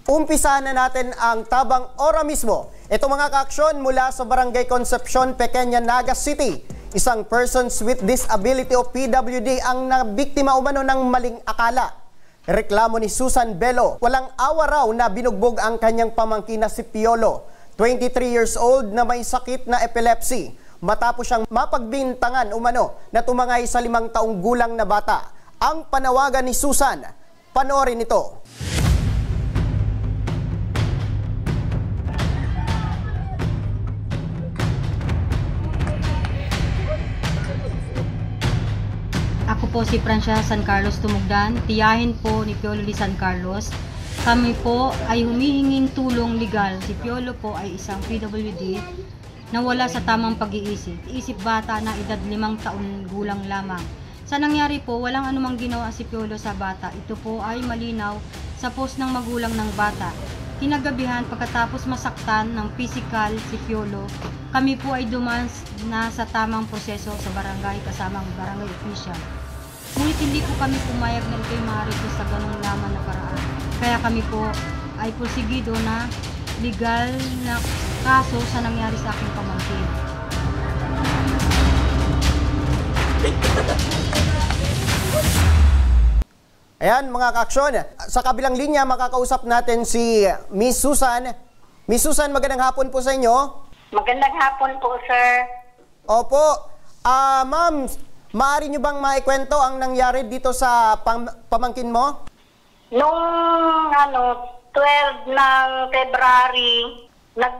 Umpisahan na natin ang tabang ora mismo. Ito mga kaaksyon mula sa Barangay Concepcion, Pequeña, Naga City. Isang persons with disability o PWD ang nabiktima umano ng maling akala. Reklamo ni Susan Bello, walang awa raw na binugbog ang kanyang pamangkin na si Piolo, 23 years old na may sakit na epilepsy. Matapos siyang mapagbintangan umano na tumangay sa 5 taong gulang na bata. Ang panawagan ni Susan, panoorin ito. Ako po si Francia San Carlos Tumugdan, tiyahin po ni Piolo Lee San Carlos. Kami po ay humihinging tulong legal. Si Piolo po ay isang PWD na wala sa tamang pag-iisip. Isip bata na edad 5 taon gulang lamang. Sa nangyari po, walang anumang ginawa si Piolo sa bata. Ito po ay malinaw sa post ng magulang ng bata. Kinagabihan pagkatapos masaktan ng physical si Piolo, kami po ay dumaan na sa tamang proseso sa barangay kasamang barangay official. Ngunit hindi po kami pumayag na ito'y maharito sa ganong laman na paraan. Kaya kami po ay porsigido na legal na kaso sa nangyari sa aking pamangkin. Ayan mga kaaksyon, sa kabilang linya makakausap natin si Miss Susan. Miss Susan, magandang hapon po sa inyo. Magandang hapon po, sir. Opo. Ma'am, maaari nyo bang maikwento ang nangyari dito sa pamangkin mo? Nung 12 ng February,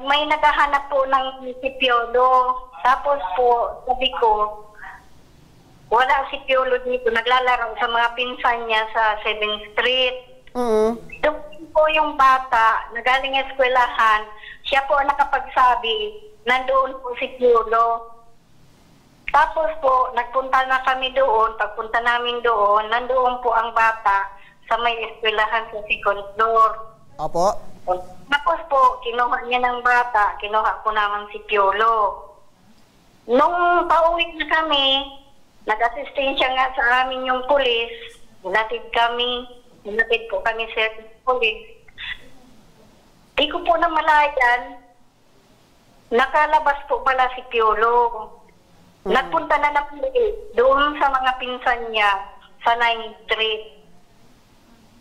may naghahanap po ng si Piolo. Tapos po, sabi ko, wala si Piolo dito. Naglalaro sa mga pinsan niya sa 7th Street. Doon po yung bata, nagaling eskwelahan, siya po ang nakapagsabi, nandoon po si Piolo. Tapos po, nagpunta na kami doon. Pagpunta namin doon, nandoon po ang bata sa may eskwelahan sa 2nd floor. Opo. Tapos po, kinuha niya ng bata, kinuha po naman si Piolo. Nung pauwi na kami, nag-asistensya nga sa amin yung pulis, hinatid po kami sa pulis. Di ko po namalayan, nakalabas po pala si Piolo. Nagpunta na na po doon sa mga pinsan niya sa 9th Street.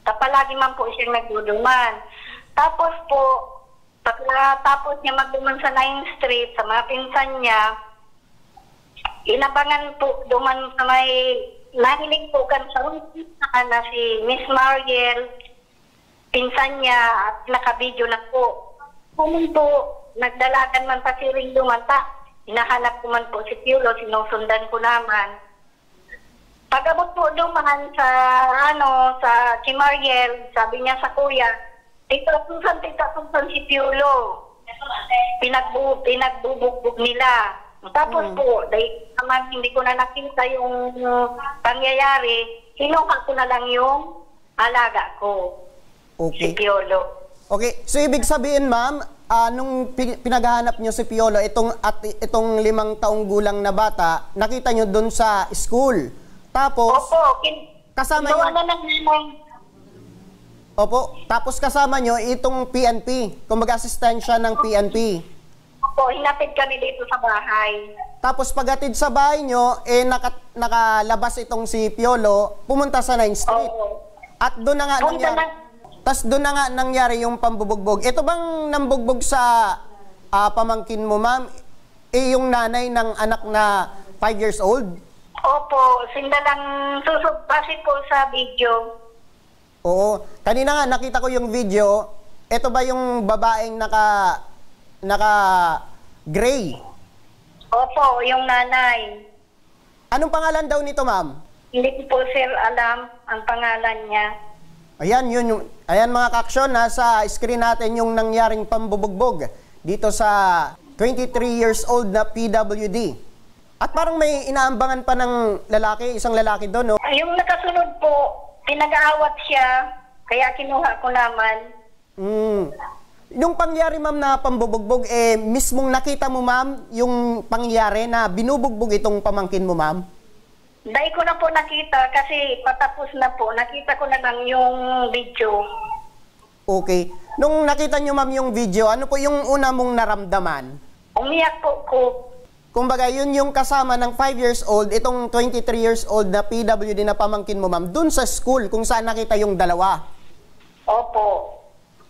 Palagi man po siyang nagduduman. Tapos po, pagkatapos niya magduman sa 9th Street, sa mga pinsan niya, inabangan po duman sa may nahilig po kan sa na si Miss Mariel, pinsan niya, at nakabidyo na po. Kung po, nagdalagan man pa si Ring dumanta, hinahanap ko man po si Piolo, sinusundan ko naman. Pag-abot po duman sa si Mariel, sabi niya sa kuya, Tita Susan si Piolo. Pinagbubugbog nila. Tapos po, dahil naman hindi ko na nakita yung pangyayari, kinuha ko na lang yung alaga ko, si Piolo. Okay, so ibig sabihin ma'am, nung pinaghahanap nyo si Piolo, itong 5 taong gulang na bata, nakita nyo dun sa school. Tapos, kasama nyo... Opo, tapos kasama nyo itong PNP, kumbaga asistensya ng PNP. Opo, hinapid kami dito sa bahay. Tapos paghatid sa bahay nyo, nakalabas itong si Piolo, pumunta sa 9th Street. At doon na nga nangyari. Tapos doon na nga nangyari yung pambubugbog. Ito bang nambugbog sa pamangkin mo, ma'am? Yung nanay ng anak na 5 years old? Opo, sindalang susubpasi po sa video. Oo. Kanina nga nakita ko yung video. Ito ba yung babaeng naka-gray? Opo, yung nanay. Anong pangalan daw nito, ma'am? Hindi ko po, sir, alam ang pangalan niya. Ayan, ayan mga kaaksyon, nasa screen natin yung nangyaring pambubugbog dito sa 23 years old na PWD. At parang may inaambangan pa ng lalaki, isang lalaki doon, no? Yung nakasunod po, pinag-aawat siya, kaya kinuha ko naman. Nung pangyari, ma'am, na pambubugbog, mismong nakita mo, ma'am, yung pangyari na binubugbog itong pamangkin mo, ma'am? Dahil ko na po nakita kasi patapos na po. Nakita ko na lang yung video. Okay. Nung nakita nyo, ma'am, yung video, ano po yung una mong naramdaman? Umiyak po ko. Kumbaga, yun yung kasama ng 5 years old, itong 23 years old na PWD na pamangkin mo, ma'am, dun sa school kung saan nakita yung dalawa. Opo.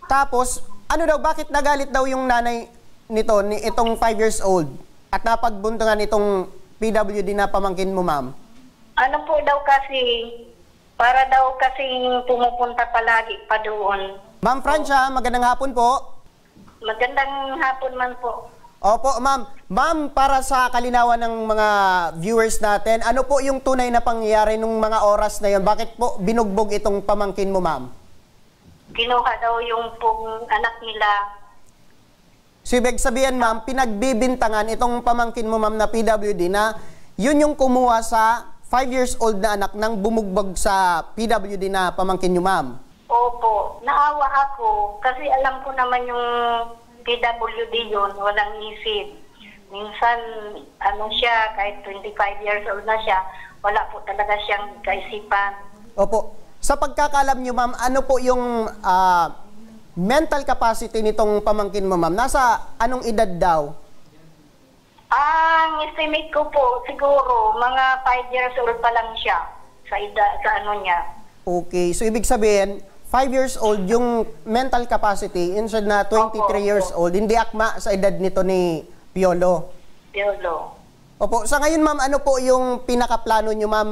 Tapos, ano daw, bakit nagalit daw yung nanay nito, ni itong 5 years old, at napagbuntungan itong PWD na pamangkin mo, ma'am? Ano po daw kasi, para daw kasi pumupunta palagi pa doon. Ma'am Francia, magandang hapon po. Magandang hapon man po. Opo, ma'am. Ma'am, para sa kalinawan ng mga viewers natin, ano po yung tunay na pangyayari nung mga oras na yun? Bakit po binugbog itong pamangkin mo, ma'am? Kinuha daw yung pong anak nila. So, ibig sabihin, ma'am, pinagbibintangan itong pamangkin mo, ma'am, na PWD na yun yung kumuha sa 5 years old na anak nang bumugbog sa PWD na pamangkin nyo, ma'am. Opo, naawa ako kasi alam ko naman yung PWD yun, walang isip. Minsan, ano siya, kahit 25 years old na siya, wala po talaga siyang kaisipan. Opo. Sa pagkakalam nyo, ma'am, ano po yung mental capacity nitong pamangkin mo, ma'am? Nasa anong edad daw? Ang estimate ko po, siguro, mga 5 years old pa lang siya sa ano niya. Okay. So, ibig sabihin, 5 years old yung mental capacity instead na 23 Opo, years opo. old. Hindi akma sa edad nito ni Piolo. Piolo. Opo. Sa ngayon, ma'am, ano po yung pinakaplano nyo, ma'am,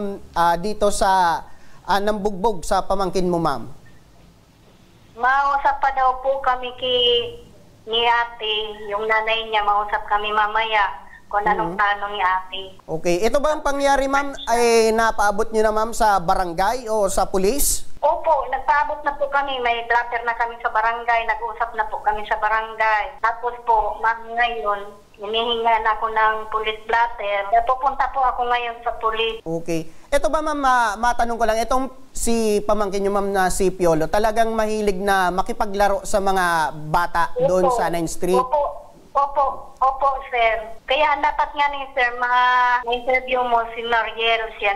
dito sa nambugbog sa pamangkin mo, ma'am? Mausap pa daw po kami ni ate, yung nanay niya, mausap kami mamaya kung anong plano ni ate. Okay. Ito ba ang pangyari, ma'am, ay napaabot nyo na, ma'am, sa barangay o sa pulis? Opo, nagpaabot na po kami. May blatter na kami sa barangay. Nag-usap na po kami sa barangay. Tapos po, ngayon, hinihinga na ako ng police blatter. Kaya pupunta po ako ngayon sa police. Okay. Ito ba, ma'am, matanong ko lang, itong si pamangkin nyo, ma'am, na si Piolo, talagang mahilig na makipaglaro sa mga bata doon sa 9th Street? Opo, sir. Kaya dapat nga ni sir, ma-interview mo si Mariel, siya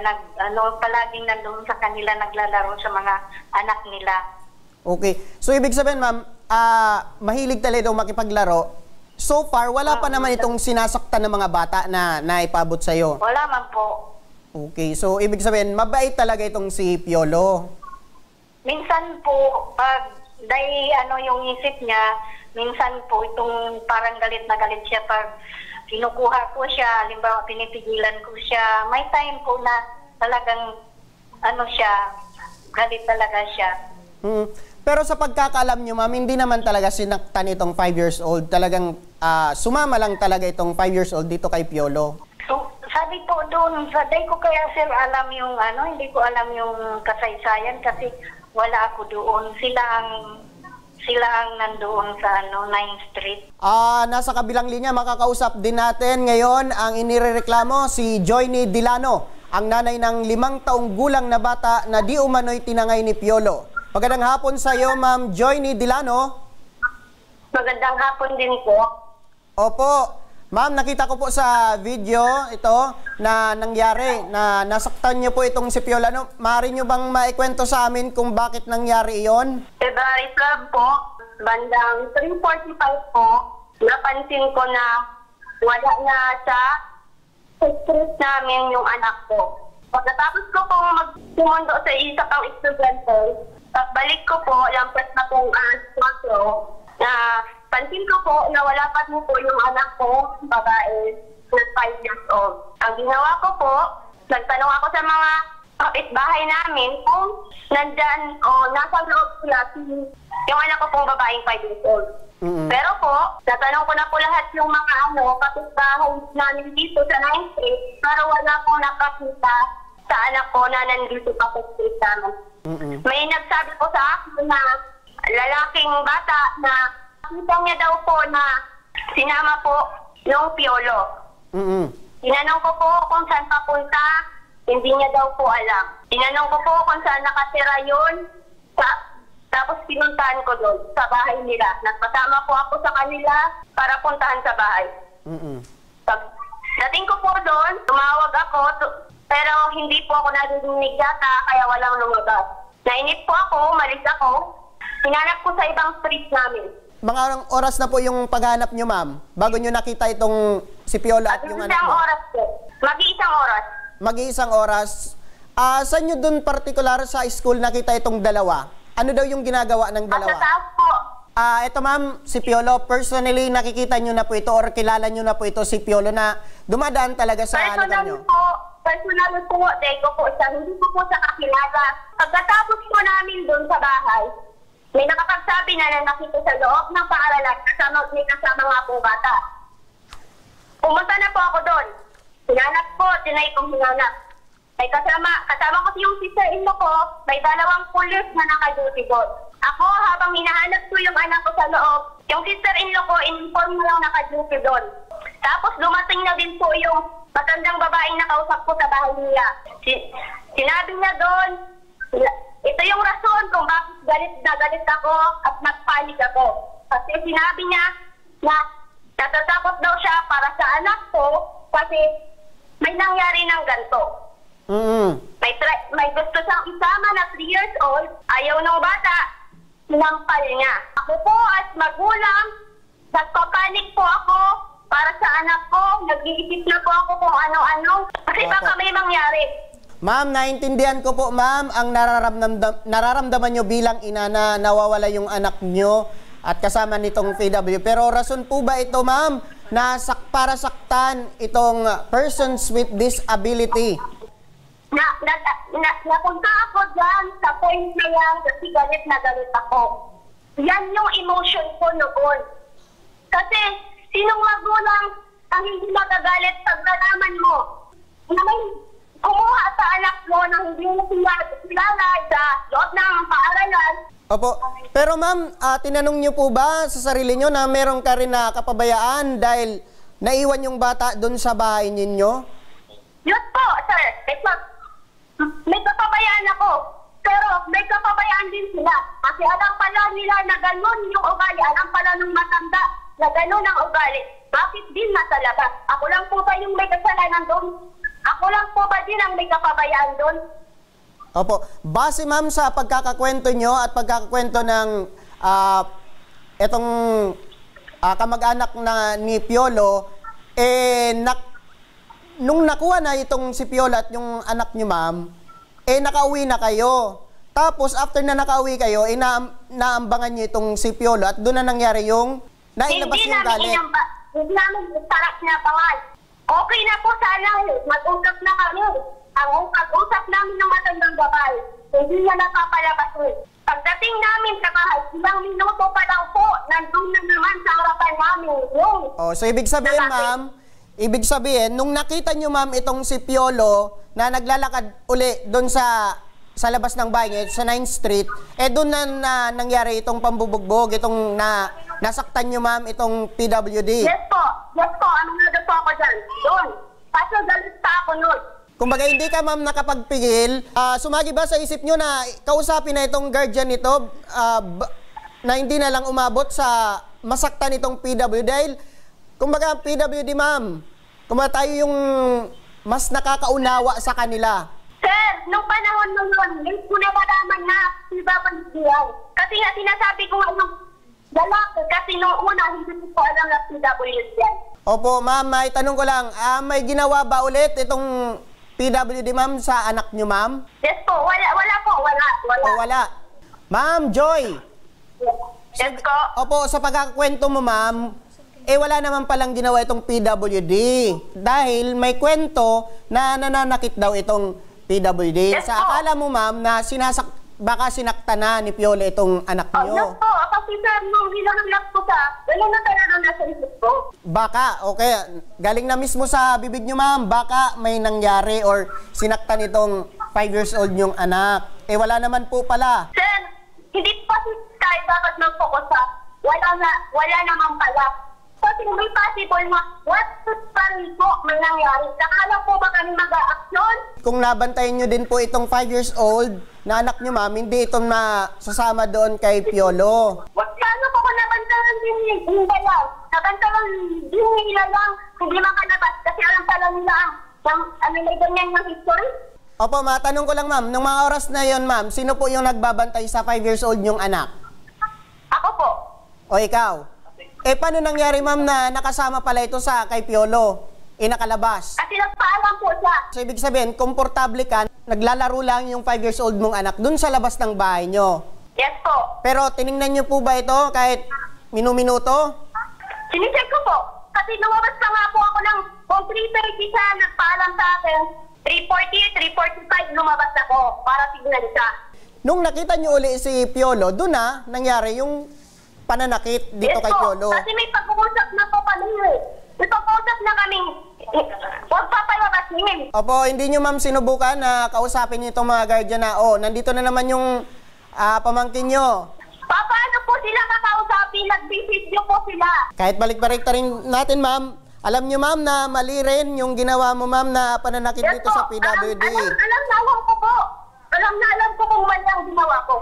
palaging nandoon sa kanila naglalaro sa mga anak nila. Okay. So, ibig sabihin, ma'am, mahilig talaga daw makipaglaro. So far, wala pa naman itong sinasaktan ng mga bata na naipabot sa'yo. Wala man po. Okay. So, ibig sabihin, mabait talaga itong si Piolo. Minsan po, pag yung isip niya, minsan po itong parang galit na galit siya pag kinukuha ko siya, halimbawa pinipigilan ko siya. May time po na talagang galit talaga siya. Pero sa pagkakaalam nyo, ma'am, hindi naman talaga sinaktan itong 5 years old. Talagang sumama lang talaga itong 5 years old dito kay Piolo. So, sabi po doon, di ko kaya sir alam yung hindi ko alam yung kasaysayan kasi wala ako doon. Sila ang nandoon sa 9th Street. Nasa kabilang linya, makakausap din natin ngayon ang inirereklamo si Joyny Dilano, ang nanay ng 5 taong gulang na bata na di umano'y tinangay ni Piolo. Magandang hapon sa iyo, Ma'am Joyny Dilano. Magandang hapon din po. Opo. Ma'am, nakita ko po sa video ito na nangyari na nasaktan niyo po itong si Piolo. Maaari niyo bang maikwento sa amin kung bakit nangyari iyon? February 12 po, bandang 3:45 po, napansin ko na wala na sa street namin yung anak ko. Pagkatapos ko pong magpumundo sa isa pang estudyante, pagbalik ko po, lampas na pong sponsor, na pansin ko po na wala pa po yung anak ko, babae, na 5 years old. Ang ginawa ko po, nagtanong ako sa mga kapitbahay namin kung nandyan o nasa loob sila yung anak ko pong babaeng 5 years old. Pero po, natanong ko na po lahat yung mga kapitbahay namin dito sa 9th Street, pero wala pong nakakita sa anak ko na nandito pa sa street namin. May nagsabi po sa akin na lalaking bata na kita niya daw po na sinama po yung Piolo. Tinanong ko po kung saan papunta, hindi niya daw po alam. Tinanong ko po kung saan nakatira yun, tapos pinuntahan ko doon sa bahay nila. Nagpasama po ako sa kanila para puntahan sa bahay. Dating ko po doon, tumawag ako, pero hindi po ako narinig yata, kaya walang lumabas. Nainip po ako, umalis ako. Hinanap ko sa ibang street namin. Mga anong oras na po yung paghanap nyo, ma'am? Bago nyo nakita itong si Piolo at yung anak Isang mo? oras po. Mag-iisang oras. Mag-iisang oras. Saan nyo dun partikular sa school nakita itong dalawa? Ano daw yung ginagawa ng Sa dalawa? taas po. Ito ma'am, si Piolo, personally nakikita nyo na po ito or kilala nyo na po ito si Piolo na dumadaan talaga sa lugar nyo? Personal po, dahil ko po siya, hindi ko po sa kakilala. Pagkatapos po namin doon sa bahay, may nakapagsabi na nakita sa loob ng paaralan, may kasama nga pong bata. Pumunta na po ako doon. Hinanap po, tinay kong hinanap. May kasama ko yung sister-in-law ko, may dalawang pulis na naka-duty doon. Ako, habang hinahanap ko yung anak ko sa loob, yung sister-in-law ko, inform mo lang naka-duty doon. Tapos dumating na din po yung matandang babaeng nakausap ko sa bahay nila. Sinabi niya doon, ito yung rason kung bakit galit ako at nagpanik ako. Kasi sinabi niya na natatakot daw siya para sa anak ko kasi may nangyari ng ganito. May gusto siyang isama na 3 years old, ayaw ng bata, sinampal niya. Ako po as magulang, nagpapanik po ako para sa anak ko, nag-iisip na po ako kung ano-ano. Kasi baka may mangyari. Ma'am, naintindihan ko po ma'am ang nararamdaman nyo bilang ina na nawawala yung anak nyo at kasama nitong PW. Pero rason po ba ito ma'am na para saktan itong persons with disability? Napunta ako dyan sa point na yan kasi galit na galit ako. Yan yung emotion ko noon. Kasi sinong magulang ang hindi magagalit pag nalaman mo na may kumuha sa anak mo na hindi mo kilala sa loob ng paaralan. Opo. Pero ma'am, tinanong nyo po ba sa sarili nyo na meron ka rin na kapabayaan dahil naiwan yung bata doon sa bahay ninyo? Yes po, sir. May kapabayaan ako. Pero may kapabayaan din sila. Kasi alam pala nila na gano'n yung ugali. Alam pala nung matanda na gano'n ang ugali. Bakit din nasa labas? Ako lang po ba yung may kasalanan doon? Ako lang po ba din ang may kapabayaan doon? Opo. Base ma'am sa pagkakakwento nyo at pagkakakwento ng itong kamag-anak na ni Piolo, nung nakuha na itong si Piolo at yung anak nyo ma'am, nakauwi na kayo. Tapos after na nakauwi kayo, naambangan nyo itong si Piolo at doon na nangyari yung nailabas yung galit. Hindi namin tarap na pangal. Okay na po sana, mag-usap na kami. Ang pag-usap namin ng matandang babae, hindi niya napapalabas. Pagdating namin sa bahay, ilang minuto pa lang po, nandun na naman sa harapan namin. So ibig sabihin ma'am, nung nakita nyo ma'am itong si Piolo na naglalakad uli doon sa labas ng bahay niya, sa 9th Street, doon na nangyari itong pambubugbog, itong nasaktan nyo ma'am itong PWD. Yes po. Ano na po ako dyan? Doon. Kaso galit pa ako noon. Kumbaga hindi ka ma'am nakapagpigil, sumagi ba sa isip nyo na kausapin na itong guardian nito na hindi na lang umabot sa masaktan itong PWD dahil kumbaga PWD ma'am, kumbaga tayo yung mas nakakaunawa sa kanila. Sir, nung panahon nun, hindi ko na malaman na PWD. Kasi nga sinasabi ko yung lalaki kasi nung una hindi ko alam na PWD. Opo ma'am, may tanong ko lang, may ginawa ba ulit itong PWD ma'am sa anak nyo ma'am? Yes po, wala po. Wala. Ma'am Joy. Yes po. Opo, sa pagkakakwento mo ma'am, wala naman palang ginawa itong PWD. Dahil may kwento na nananakit daw itong PWD. Yes, sa akala mo ma'am na baka sinakta na ni Piolo itong anak nyo. Yes po, kasi sir, nung hinahanap ko wala na talaga nasa isip ko. Baka, okay. Galing na mismo sa bibig nyo ma'am, baka may nangyari or sinaktan itong 5 years old nyong anak. Wala naman po pala. Sir, hindi pa kahit bakit nag-focus sa wala naman pala. Kasi may possible na what pa rin po may nangyari. Nakala po ba kami mag-a-action? Kung nabantayan nyo din po itong 5 years old na anak nyo ma'am, hindi ito sasama doon kay Piolo. Paano po ko nabantayan din nila lang? Nabantayan din nila lang. Hindi makalabas kasi alam pala nila may ganyan ng history. Opo, matanong ko lang ma'am, nung mga oras na yon ma'am, sino po yung nagbabantay sa 5 years old yung anak? Ako po. O ikaw? Paano nangyari ma'am na nakasama pala ito sa kay Piolo? Nakalabas. Kasi nagpaalam po siya. So ibig sabihin, komportable ka, naglalaro lang yung 5 years old mong anak dun sa labas ng bahay nyo. Yes po. Pero tiningnan nyo po ba ito kahit minuminuto? Sinicheck ko po. Kasi lumabas na nga po ako ng kung 3:30 siya, nagpaalam sa akin. 3:40, 3:45, lumabas ako para tignan siya. Nung nakita nyo uli si Piolo, dun na nangyari yung pananakit dito Yes kay po. Piolo. Kasi may pag-uusap na po kami. May pag-uusap na kaming huwag papayabasin. Opo, hindi nyo ma'am sinubukan na kausapin nyo itong mga guardian na, nandito na naman yung pamangkin nyo. Paano po sila kakausapin? Nag-video po sila. Kahit balik-balik rin natin ma'am, alam nyo ma'am na mali rin yung ginawa mo ma'am na pananakit Yes dito po. sa PWD. Alam na alam ko po. Alam ko kung mali ang ginawa ko.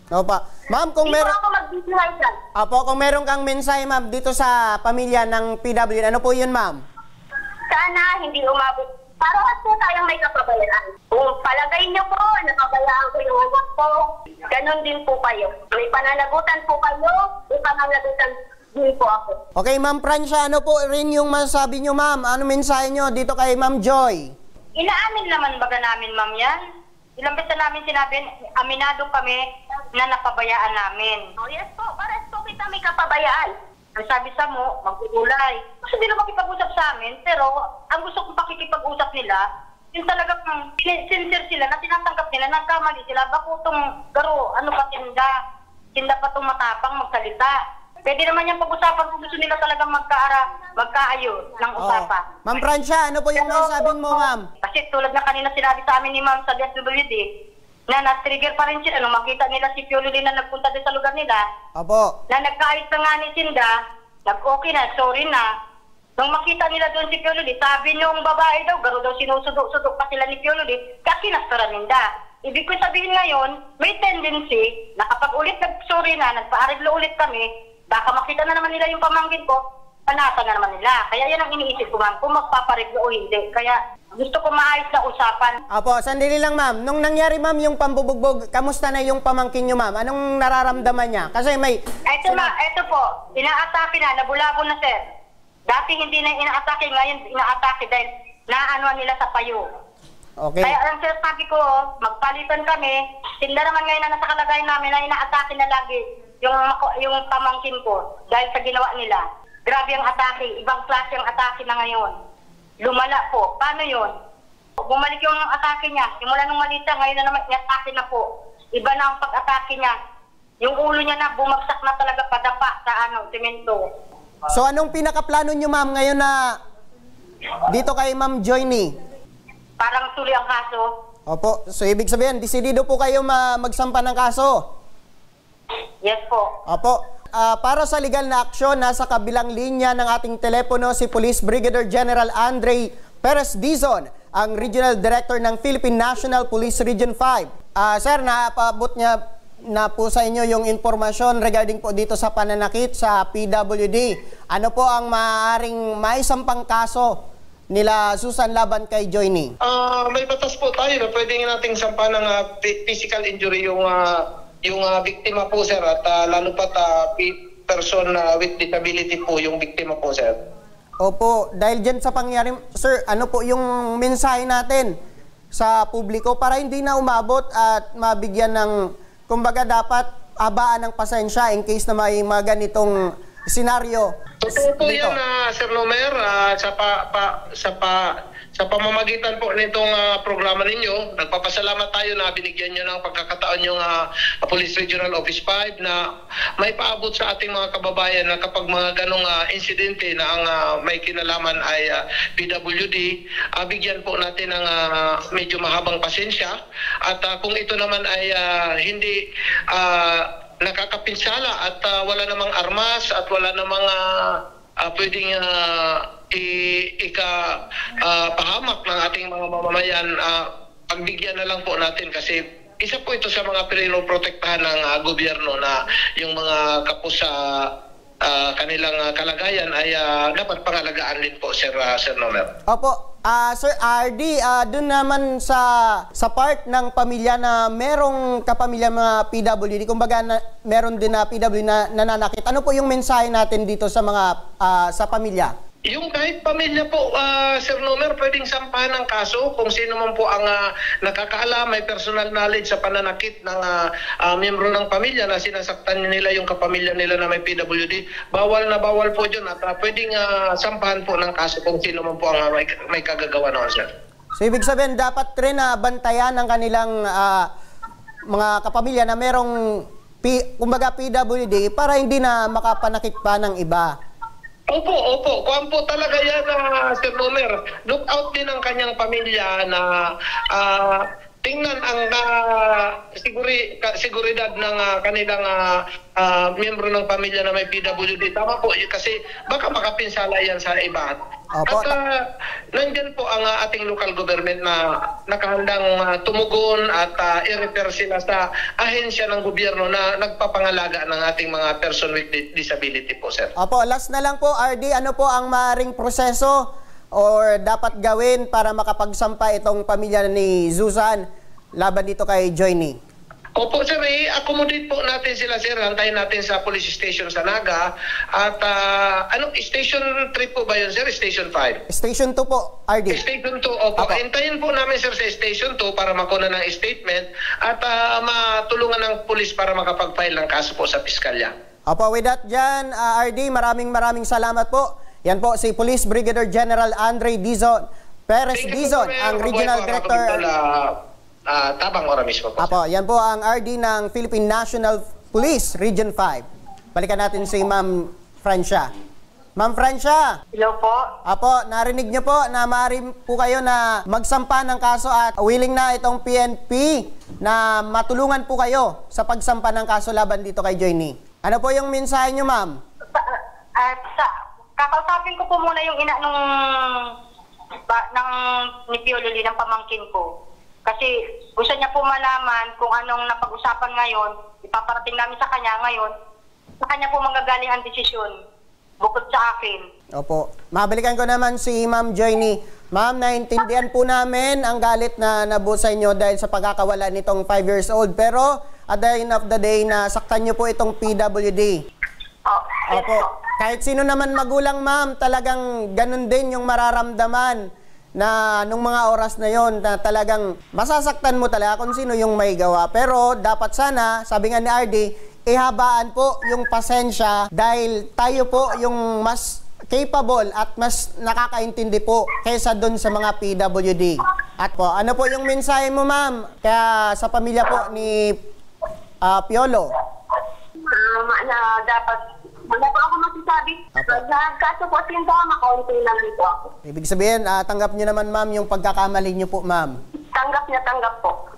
Opa. Ma'am, kung Hindi meron... po ako mag-visualize yan. Apo, kung meron kang mensahe ma'am dito sa pamilya ng PWD, ano po yun ma'am? Sana hindi umabot. Parehas po tayong may kapabayaan. Kung palagay niyo po, napabayaan ko yung anak ko, ganun din po kayo. May pananagutan po kayo, may pananagutan din po ako. Okay, Ma'am Francia, ano po rin yung masabi nyo ma'am? Ano mensahe nyo dito kay Ma'am Joy? Inaamin naman baga namin, ma'am, yan? Ilang beses namin sinabi, aminado kami na napabayaan namin. Oh, yes po, parehas po kita may kapabayaan. Ang sabi sa mo, magugulay. Gusto nila makipag-usap sa amin, pero ang gusto kong pakikipag-usap nila, yung talagang sincere sila na tinatanggap nila, nagkamali sila, bako itong garo, ano pa tinda pa itong matapang magsalita. Pwede naman yung pag-usapan kung gusto nila talagang magkaayos ng usapan. Ma'am Francia, ano po yung masasabi mo ma'am? Kasi tulad na kanina sinabi sa amin ni ma'am sa DSWD, na na-trigger pa rin sila nung makita nila si Piolo na nagpunta din sa lugar nila, Opo. na nagkaayos na nga ni Sinda, nag-okay na, sorry na. Nung makita nila doon si Piolo, sabi nung babae daw, garo daw sinusudok-sudok pa sila ni Piolo, kakinastaran ninda. Ibig ko sabihin ngayon, may tendency na kapag ulit nag-sorry na, nagpa-ariglo ulit kami, baka makita na naman nila yung pamangkin ko, panata na naman nila. Kaya yan ang iniisip ko ma'am, kung magpapariglo o hindi. Kaya gusto ko maayos na usapan. Opo, sandali lang ma'am. Nung nangyari ma'am yung pambubugbog, kamusta na yung pamangkin nyo ma'am? Anong nararamdaman niya? Kasi may... Eto po, inaatake na, nabulabo na sir. Dati hindi na inaatake, ngayon inaatake dahil naano nila sa payo. Okay. Kaya ang sir sabi ko, magpalitan kami, sila naman ngayon na nasa kalagayan namin na inaatake na lagi yung pamangkin ko dahil sa ginawa nila. Grabe ang atake, ibang klase ang atake na ngayon. Lumala po. Paano yun? Bumalik yung atake niya. Simula nung malita, ngayon na naman i-atake na po. Iba na ang pag-atake niya. Yung ulo niya na bumagsak na talaga padapa sa semento. So anong pinakaplano nyo ma'am ngayon na dito kay Ma'am Joyny? Parang tuloy ang kaso. Opo, so ibig sabihin, desidido po kayo magsampa ng kaso? Yes po. Opo. Para sa legal na aksyon, nasa kabilang linya ng ating telepono si Police Brigadier General Andre Perez Dizon, ang Regional Director ng Philippine National Police Region 5. Sir, napaabot niya na po sa inyo yung informasyon regarding po dito sa pananakit sa PWD. Ano po ang maaaring maisampang kaso nila Susan laban kay Joyny? May batas po tayo na pwede nating sampa ng physical injury yung biktima po sir at lalo pat person with disability po yung biktima po sir. Opo, dahil dyan sa pangyari, sir, ano po yung mensahe natin sa publiko para hindi na umabot at mabigyan ng, kumbaga dapat abaan ng pasensya in case na may mga ganitong senaryo. Totoo po yan, Sir Nomer, sa pamamagitan po nitong programa ninyo, nagpapasalamat tayo na binigyan nyo ng pagkakataon yung Police Regional Office 5 na may paabot sa ating mga kababayan na kapag mga ganong insidente na ang may kinalaman ay PWD, bigyan po natin ng medyo mahabang pasensya at kung ito naman ay hindi nakakapinsala at wala namang armas at wala namang pwedeng pahamak ng ating mga mamamayan, pagbigyan na lang po natin kasi isa po ito sa mga pinoprotektahan ng gobyerno na yung mga kapos sa kanilang kalagayan ay dapat pangalagaan din po, Sir Nomer. Opo, Sir RD, doon naman sa part ng pamilya na merong kapamilya mga PWD, kumbaga meron din na PWD na nananakit. Ano po yung mensahe natin dito sa mga sa pamilya? Yung kahit pamilya po, Sir Nomer, pwedeng sampahan ng kaso kung sino man po ang nakakaalam, may personal knowledge sa pananakit ng miyembro ng pamilya na sinasaktan nila yung kapamilya nila na may PWD. Bawal na bawal po dyan at pwedeng sampahan po ng kaso kung sino man po ang may kagagawa noon, sir. So ibig sabihin, dapat rin na bantayan ng kanilang mga kapamilya na merong kumbaga PWD para hindi na makapanakit pa ng iba. Opo. Kuwan po talaga yan, Sir Nomer. Look out din ang kanyang pamilya na tingnan ang seguridad ng kanilang miyembro ng pamilya na may PWD. Tama po, kasi baka makapinsala yan sa iba. Opo. At nandyan po ang ating local government na nakahandang tumugon at i-refer sila sa ahensya ng gobyerno na nagpapangalaga ng ating mga person with disability po, sir. Opo, last na lang po, RD, ano po ang maaring proseso or dapat gawin para makapagsampa itong pamilya ni Susan laban dito kay Joyny? Opo, sir, i-accommodate po natin sila, sir. Hantayin natin sa police station sa Naga. At station 3 po ba yun, sir? Station 5? Station 2 po, RD. Station 2, opo. Hintayin po namin, sir, sa Station 2 para makuha ng statement at matulungan ng police para makapag-file ng kaso po sa piskalya. Opo, with that dyan, RD, maraming salamat po. Yan po si Police Brigadier General Andre Dizon, Perez Dizon, ang Regional Director. Tabang Oramis po. Apo, yan po ang RD ng Philippine National Police Region 5. Balikan natin si Ma'am Francia. Ma'am Francia. Hello po. Apo, narinig niyo po na maaari po kayo na magsampa ng kaso at willing na itong PNP na matulungan po kayo sa pagsampa ng kaso laban dito kay Joyny. Ano po yung mensahe niyo, ma'am? Kakausapin ko po muna yung ina ni Piololi ng pamangkin ko. Kasi gusto niya po malaman kung anong napag-usapan ngayon, ipaparating namin sa kanya ngayon, sa kanya po manggagaling ang desisyon, bukod sa akin. Opo. Mabalikan ko naman si Ma'am Joyny. Ma'am, naintindihan po namin ang galit na nabuo sa inyo dahil sa pagkakawala nitong 5 years old. Pero at the end of the day, nasaktan niyo po itong PWD. Opo. Kahit sino naman magulang, ma'am, talagang ganun din yung mararamdaman na nung mga oras na yon na talagang masasaktan mo talaga kung sino yung may gawa. Pero dapat sana, sabi nga ni RD, ihabaan po yung pasensya dahil tayo po yung mas capable at mas nakakaintindi po kaysa doon sa mga PWD. At po, ano po yung mensahe mo, ma'am, kaya sa pamilya po ni Piolo? Na dapat wala pa ako masasabi. Kaso po, sinta, makaunti lang dito ako. Ibig sabihin, tanggap niyo naman, ma'am, yung pagkakamali niyo po, ma'am. Tanggap po.